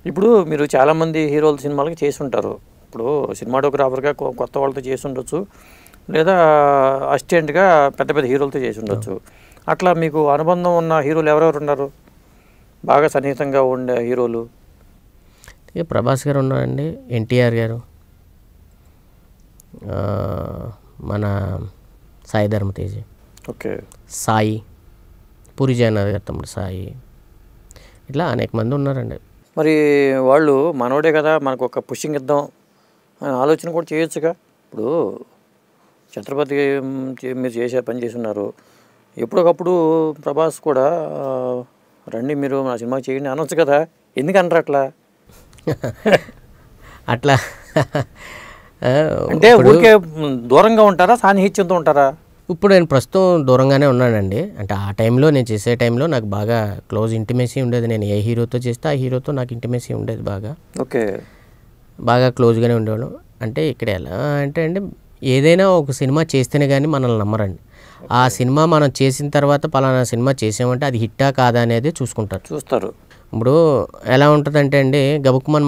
ఇప్పుడు మీరు చాలామంది హీరోల సినిమాలకి చేసి ఉంటారు. ఇప్పుడు సినిమాటోగ్రాఫర్గా కొత్త వాళ్ళతో చేసి ఉండొచ్చు, లేదా అసిస్టెంట్గా పెద్ద పెద్ద హీరోలతో చేసి ఉండొచ్చు. అట్లా మీకు అనుబంధం ఉన్న హీరోలు ఎవరెవరు ఉన్నారు, బాగా సన్నిహితంగా ఉండే హీరోలు? ప్రభాస్ గారు ఉన్నారండి, ఎన్టీఆర్ గారు, మన సాయి ధర్మ తేజ్, ఓకే, సాయి పూరి జగన్నాథ్ గారు తమ్ముడు సాయి, ఇట్లా అనేక మంది ఉన్నారండి. మరి వాళ్ళు మనోడే కదా, మనకు ఒక పుషింగ్ ఇద్దాం అని ఆలోచన కూడా చేయొచ్చుగా. ఇప్పుడు ఛత్రపతి మీరు చేసే పని చేసి ఉన్నారు, ఎప్పటికప్పుడు ప్రభాస్ కూడా రండి మీరు నా సినిమా చేయండి అనొచ్చు కదా, ఎందుకంటారు అట్లా? అట్లా అంటే ఊరికే దూరంగా ఉంటారా, సాన్నిహిత్యంతో ఉంటారా? ఇప్పుడు నేను ప్రస్తుతం దూరంగానే ఉన్నానండి. అంటే ఆ టైంలో నేను చేసే టైంలో నాకు బాగా క్లోజ్ ఇంటిమేసీ ఉండేది. నేను ఏ హీరోతో చేస్తే ఆ హీరోతో నాకు ఇంటిమేసీ ఉండేది బాగా. ఓకే, బాగా క్లోజ్గానే ఉండేవాళ్ళం. అంటే ఇక్కడ ఎలా అంటే అండి, ఏదైనా ఒక సినిమా చేస్తేనే కానీ మనల్ని నమ్మరండి. ఆ సినిమా మనం చేసిన తర్వాత పలానా సినిమా చేసామంటే అది హిట్టా కాదా అనేది చూస్తారు. ఇప్పుడు ఎలా ఉంటుందంటే అండి, గబుక్కుమని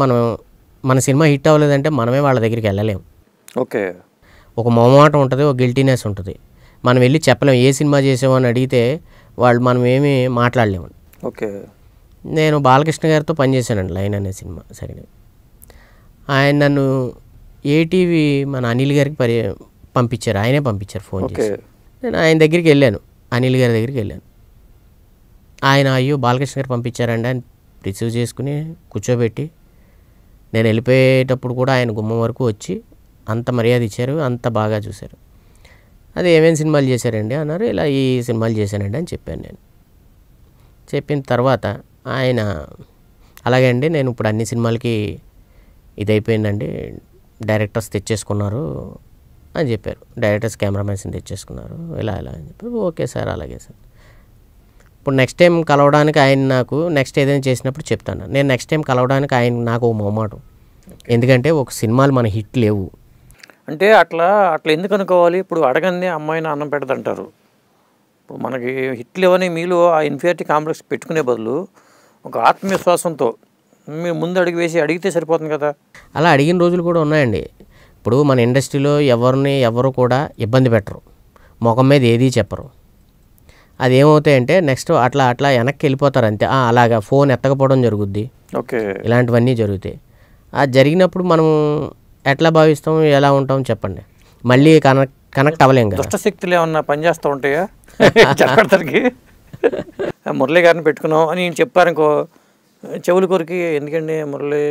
మన సినిమా హిట్ అవ్వలేదంటే మనమే వాళ్ళ దగ్గరికి వెళ్ళలేము. ఓకే, ఒక మొహమాటం ఉంటుంది, ఒక గిల్టీనెస్ ఉంటుంది. మనం వెళ్ళి చెప్పలేము. ఏ సినిమా చేసామో అని అడిగితే వాళ్ళు మనం ఏమీ మాట్లాడలేము. ఓకే, నేను బాలకృష్ణ గారితో పనిచేశానండి లైన్ అనే సినిమా. సరే, ఆయన నన్ను ఏటీవీ మన అనిల్ గారికి పంపించారు. ఆయనే పంపించారు ఫోన్ చేసి. నేను ఆయన దగ్గరికి వెళ్ళాను, అనిల్ గారి దగ్గరికి వెళ్ళాను. ఆయన అయ్యో బాలకృష్ణ గారు పంపించారండి అని రిసీవ్ చేసుకుని కూర్చోబెట్టి, నేను వెళ్ళిపోయేటప్పుడు కూడా ఆయన గుమ్మం వరకు వచ్చి అంత మర్యాద ఇచ్చారు, అంత బాగా చూశారు. అది ఏమేమి సినిమాలు చేశారండి అన్నారు. ఇలా ఈ సినిమాలు చేశానండి అని చెప్పాను. నేను చెప్పిన తర్వాత ఆయన అలాగే అండి, నేను ఇప్పుడు అన్ని సినిమాలకి ఇది అయిపోయిందండి, డైరెక్టర్స్ తెచ్చేసుకున్నారు అని చెప్పారు. డైరెక్టర్స్ కెమెరామెన్స్ని తెచ్చేసుకున్నారు, ఇలా అని చెప్పారు. ఓకే సార్, అలాగే సార్. ఇప్పుడు నెక్స్ట్ టైం కలవడానికి ఆయన నాకు నెక్స్ట్ ఏదైనా చేసినప్పుడు చెప్తాను. నేను నెక్స్ట్ టైం కలవడానికి ఆయన నాకు ఒక మొహమాటం. ఎందుకంటే ఒక సినిమాలు మన హిట్ లేవు అంటే అట్లా ఎందుకు అనుకోవాలి? ఇప్పుడు అడగంది అమ్మాయిని అన్నం పెడదంటారు. ఇప్పుడు మనకి హిట్ లేవని మీలో ఆ ఇన్ఫీరియారిటీ కాంప్లెక్స్ పెట్టుకునే బదులు ఒక ఆత్మవిశ్వాసంతో మీరు ముందు అడిగి వేసి అడిగితే సరిపోతుంది కదా. అలా అడిగిన రోజులు కూడా ఉన్నాయండి. ఇప్పుడు మన ఇండస్ట్రీలో ఎవరు కూడా ఇబ్బంది పెట్టరు, ముఖం మీద ఏదీ చెప్పరు. అది ఏమవుతాయంటే నెక్స్ట్ అట్లా వెనక్కి వెళ్ళిపోతారు అంతే. అలాగా ఫోన్ ఎత్తకపోవడం జరుగుద్ది. ఓకే, ఇలాంటివన్నీ జరుగుతాయి. అది జరిగినప్పుడు మనం ఎట్లా భావిస్తాం, ఎలా ఉంటాం చెప్పండి? మళ్ళీ కనెక్ట్ అవ్వలేం కదా. దుష్టశక్తులు ఏమన్నా పనిచేస్తూ ఉంటాయా చెప్పడానికి? మురళీ గారిని పెట్టుకున్నాం అని నేను చెప్పారనుకో, చెవుల కొరికి ఎందుకండి మురళి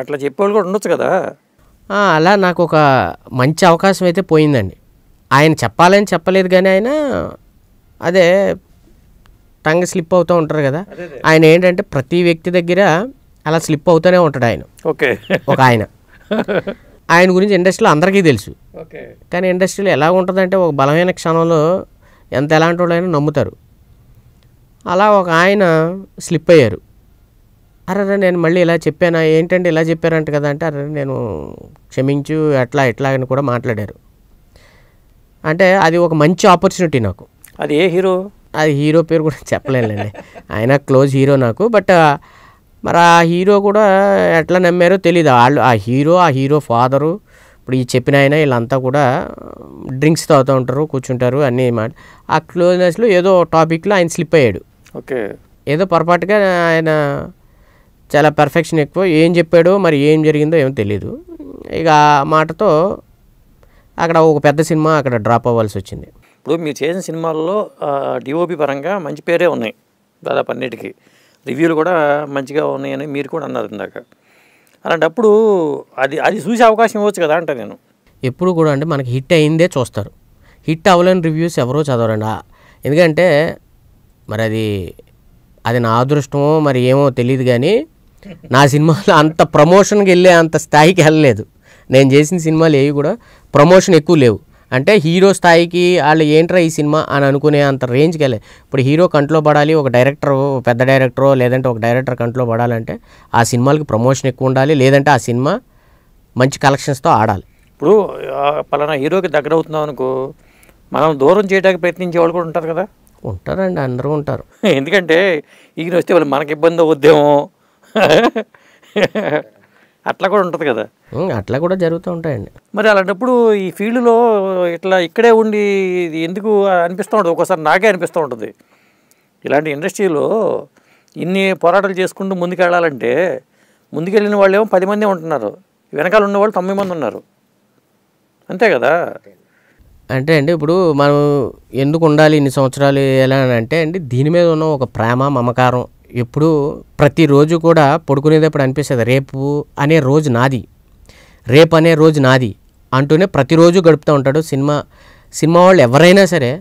అట్లా చెప్పేవాళ్ళు కూడా ఉండొచ్చు కదా. అలా నాకు ఒక మంచి అవకాశం అయితే పోయిందండి. ఆయన చెప్పాలని చెప్పలేదు కానీ ఆయన అదే టంగ్ స్లిప్ అవుతూ ఉంటారు కదా. ఆయన ఏంటంటే ప్రతి వ్యక్తి దగ్గర అలా స్లిప్ అవుతూనే ఉంటాడు ఆయన. ఓకే, ఒక ఆయన గురించి ఇండస్ట్రీలో అందరికీ తెలుసు. కానీ ఇండస్ట్రీలో ఎలా ఉంటుందంటే ఒక బలమైన క్షణంలో ఎలాంటి వాళ్ళైనా నమ్ముతారు. అలా ఒక ఆయన స్లిప్ అయ్యారు. అరే నేను మళ్ళీ ఇలా చెప్పానా, ఏంటంటే ఇలా చెప్పారంట కదా అంటే, అరే నేను క్షమించు ఎట్లా అని కూడా మాట్లాడారు. అంటే అది ఒక మంచి ఆపర్చునిటీ నాకు. అది ఏ హీరో? అది హీరో పేరు కూడా చెప్పలేనులేండి, ఆయన క్లోజ్ హీరో నాకు. బట్ మరి ఆ హీరో కూడా ఎట్లా నమ్మారో తెలీదు. ఆ హీరో ఫాదరు, ఇప్పుడు ఈ చెప్పిన ఆయన వీళ్ళంతా కూడా డ్రింక్స్ తాగుతూ ఉంటారు, కూర్చుంటారు అన్నీ. ఆ క్లోజ్నెస్లో ఏదో టాపిక్లో ఆయన స్లిప్ అయ్యాడు. ఓకే, ఏదో పొరపాటుగా ఆయన చాలా పర్ఫెక్షన్ ఎక్కువ, ఏం చెప్పాడో మరి ఏం జరిగిందో ఏమో తెలీదు. ఇక ఆ మాటతో అక్కడ ఒక పెద్ద సినిమా అక్కడ డ్రాప్ అవ్వాల్సి వచ్చింది. ఇప్పుడు మీరు చేసిన సినిమాల్లో డిఓపి పరంగా మంచి పేరే ఉన్నాయి దాదాపు అన్నిటికీ, రివ్యూలు కూడా మంచిగా ఉన్నాయని మీరు కూడా అన్నారు ఇందాక. అలాంటప్పుడు అది చూసే అవకాశం ఇవ్వచ్చు కదా అంటే నేను ఎప్పుడు కూడా అంటే మనకి హిట్ అయిందే చూస్తారు, హిట్ అవ్వలేని రివ్యూస్ ఎవరో చదవరండి. ఎందుకంటే మరి అది నా అదృష్టమో మరి ఏమో తెలియదు కానీ నా సినిమాలో అంత ప్రమోషన్కి వెళ్ళే అంత స్థాయికి వెళ్ళలేదు. నేను చేసిన సినిమాలు ఏవి కూడా ప్రమోషన్ ఎక్కువ లేవు. అంటే హీరో స్థాయికి వాళ్ళు ఏంట్రా ఈ సినిమా అని అనుకునే అంత రేంజ్కి వెళ్ళే. ఇప్పుడు హీరో కంట్లో పడాలి, ఒక పెద్ద డైరెక్టరో లేదంటే ఒక డైరెక్టర్ కంట్లో పడాలంటే ఆ సినిమాలకి ప్రమోషన్ ఎక్కువ ఉండాలి, లేదంటే ఆ సినిమా మంచి కలెక్షన్స్తో ఆడాలి. ఇప్పుడు పలానా హీరోకి దగ్గర అవుతున్నాం అనుకో, మనం దూరం చేయడానికి ప్రయత్నించే వాళ్ళు కూడా ఉంటారు కదా. ఉంటారండి, అందరూ ఉంటారు. ఎందుకంటే ఈయన వస్తే వాళ్ళు మనకి ఇబ్బంది అవుద్దేమో అట్లా కూడా ఉంటుంది కదా. అట్లా కూడా జరుగుతూ ఉంటాయండి. మరి అలాంటప్పుడు ఈ ఫీల్డ్లో ఇట్లా ఇక్కడే ఉండి ఇది ఎందుకు అనిపిస్తూ ఉంటుంది, ఒక్కోసారి నాకే అనిపిస్తూ ఉంటుంది. ఇలాంటి ఇండస్ట్రీలో ఇన్ని పోరాటాలు చేసుకుంటూ ముందుకెళ్ళాలంటే ముందుకెళ్ళిన వాళ్ళు ఏమో 10 మందే ఉంటున్నారు, వెనకాల ఉన్నవాళ్ళు 9 మంది ఉన్నారు, అంతే కదా. అంటే అండి ఇప్పుడు మనం ఎందుకు ఉండాలి ఇన్ని సంవత్సరాలు ఎలా అని అంటే అండి, దీని మీద ఉన్న ఒక ప్రేమ మమకారం ఎప్పుడు ప్రతిరోజు కూడా పడుకునేటప్పుడు అనిపిస్తుంది రేపు అనే రోజు నాది, రేపు అనే రోజు నాది అంటూనే ప్రతిరోజు గడుపుతూ ఉంటాడు. సినిమా వాళ్ళు ఎవరైనా సరే,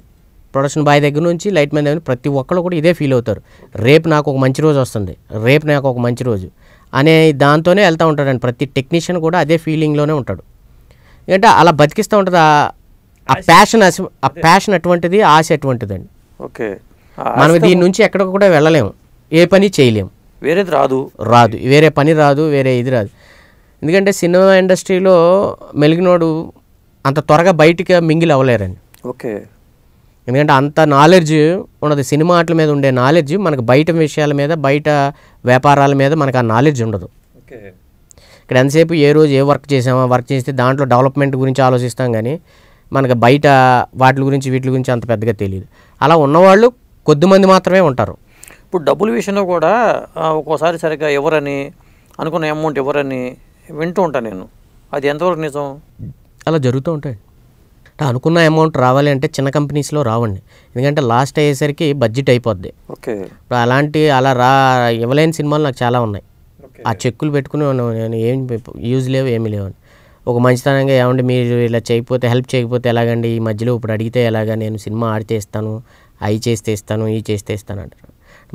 ప్రొడక్షన్ బాయ్ దగ్గర నుంచి లైట్ మ్యాన్ దగ్గర ప్రతి ఒక్కళ్ళు కూడా ఇదే ఫీల్ అవుతారు, రేపు నాకు ఒక మంచి రోజు వస్తుంది, రేపు నాకు ఒక మంచి రోజు అనే దాంతోనే వెళ్తూ ఉంటాడండి. ప్రతి టెక్నీషియన్ కూడా అదే ఫీలింగ్లోనే ఉంటాడు. ఎందుకంటే అలా బతికిస్తూ ఉంటుంది. ఆ ప్యాషన్ అటువంటిది, ఆశ అటువంటిదండి. ఓకే, మనం దీని నుంచి ఎక్కడికి కూడా వెళ్ళలేము, ఏ పని చేయలేము, వేరేది రాదు, వేరే పని రాదు, వేరే ఇది రాదు. ఎందుకంటే సినిమా ఇండస్ట్రీలో మెలిగినోడు అంత త్వరగా బయటికి మింగిల్ అవ్వలేరండి. ఓకే, ఎందుకంటే అంత నాలెడ్జ్ ఉన్నది, సినిమా ఆటల మీద ఉండే నాలెడ్జ్ మనకు బయట విషయాల మీద, బయట వ్యాపారాల మీద మనకు ఆ నాలెడ్జ్ ఉండదు. ఓకే, ఇక్కడ ఎంతసేపు ఏ రోజు ఏ వర్క్ చేసామా, వర్క్ చేస్తే దాంట్లో డెవలప్మెంట్ గురించి ఆలోచిస్తాం, కానీ మనకు బయట వీటి గురించి అంత పెద్దగా తెలియదు. అలా ఉన్నవాళ్ళు కొద్దిమంది మాత్రమే ఉంటారు. ఇప్పుడు డబ్బుల విషయంలో కూడా ఒక్కోసారి సరిగ్గా ఎవరని అనుకున్న అమౌంట్ ఎవరని వింటూ ఉంటాను నేను, అది ఎంతవరకు నిజం? అలా జరుగుతూ ఉంటాయి. అనుకున్న అమౌంట్ రావాలి అంటే చిన్న కంపెనీస్లో రావండి, ఎందుకంటే లాస్ట్ అయ్యేసరికి బడ్జెట్ అయిపోద్ది. ఓకే, ఇప్పుడు అలా ఇవ్వలేని సినిమాలు నాకు చాలా ఉన్నాయి. ఆ చెక్కులు పెట్టుకుని నేను ఏం యూజ్ లేవు, ఏమీ లేవు అని ఒక మంచితనంగా, ఏమంటే మీరు ఇలా చేయకపోతే హెల్ప్ చేయకపోతే ఎలాగండి, ఈ మధ్యలో ఇప్పుడు అడిగితే ఎలాగా, నేను సినిమా ఆడితే ఇస్తాను, అవి చేస్తే ఇస్తాను, ఈ చేస్తే ఇస్తాను అంటారు.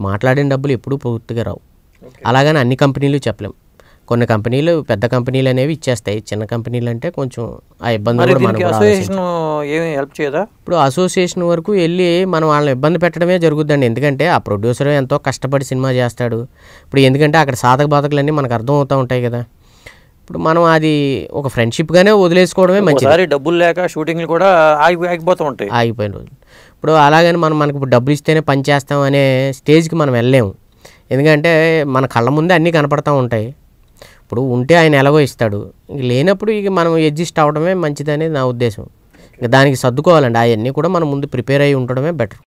మాట్లాడిన డబ్బులు ఎప్పుడూ పూర్తిగా రావు. అలాగని అన్ని కంపెనీలు చెప్పలేం. కొన్ని కంపెనీలు, పెద్ద కంపెనీలు అనేవి ఇచ్చేస్తాయి, చిన్న కంపెనీలు అంటే కొంచెం ఆ ఇబ్బందులు కూడా మనకు. ఇప్పుడు అసోసియేషన్ వరకు వెళ్ళి మనం వాళ్ళని ఇబ్బంది పెట్టడమే జరుగుద్దండి. ఎందుకంటే ఆ ప్రొడ్యూసర్ ఎంతో కష్టపడి సినిమా చేస్తాడు. ఇప్పుడు ఎందుకంటే అక్కడ సాధక బాధకులన్నీ మనకు అర్థం అవుతూ ఉంటాయి కదా. ఇప్పుడు మనం అది ఒక ఫ్రెండ్షిప్గానే వదిలేసుకోవడమే మంచిది. డబ్బులు లేక షూటింగ్లు కూడా ఆగిపోతూ ఉంటాయి, ఆగిపోయిన రోజులు. ఇప్పుడు అలాగని మనకు ఇప్పుడు డబ్బులు ఇస్తేనే పని చేస్తాం అనే స్టేజ్కి మనం వెళ్ళలేము. ఎందుకంటే మన కళ్ళ ముందే అన్నీ కనపడతా ఉంటాయి. ఇప్పుడు ఉంటే ఆయన ఎలాగో ఇస్తాడు, లేనప్పుడు ఇక మనం అడ్జస్ట్ అవ్వడమే మంచిదనేది నా ఉద్దేశం. దానికి సర్దుకోవాలండి, అవన్నీ కూడా మనం ముందు ప్రిపేర్ అయ్యి ఉండడమే బెటర్.